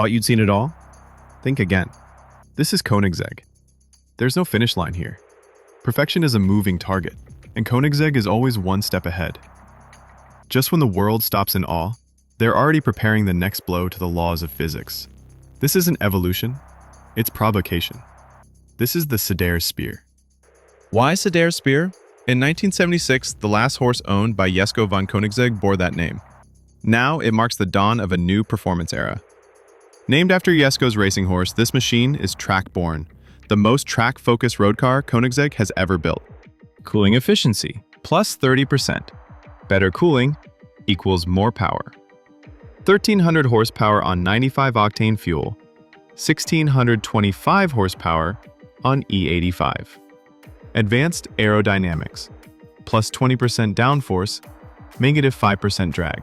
Thought you'd seen it all? Think again. This is Koenigsegg. There's no finish line here. Perfection is a moving target, and Koenigsegg is always one step ahead. Just when the world stops in awe, they're already preparing the next blow to the laws of physics. This isn't evolution, it's provocation. This is the Sadair spear. Why Sadair spear? In 1976, the last horse owned by Jesko von Koenigsegg bore that name. Now it marks the dawn of a new performance era. Named after Jesko's racing horse, this machine is track-borne, the most track-focused road car Koenigsegg has ever built. Cooling efficiency, plus 30%. Better cooling equals more power. 1,300 horsepower on 95-octane fuel, 1,625 horsepower on E85. Advanced aerodynamics, plus 20% downforce, negative 5% drag.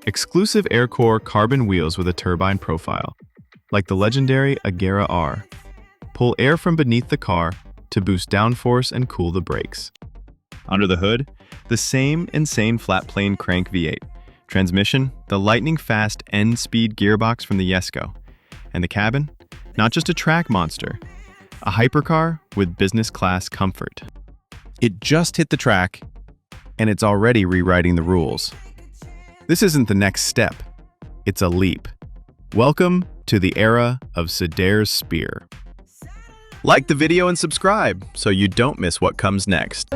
Exclusive Aircore carbon wheels with a turbine profile, like the legendary Aircore R, pull air from beneath the car to boost downforce and cool the brakes. Under the hood, the same insane flat-plane crank V8. Transmission, the lightning-fast N-speed gearbox from the Jesko. And the cabin, not just a track monster, a hypercar with business-class comfort. It just hit the track, and it's already rewriting the rules. This isn't the next step, it's a leap. Welcome to the era of Sadair's spear. Like the video and subscribe so you don't miss what comes next.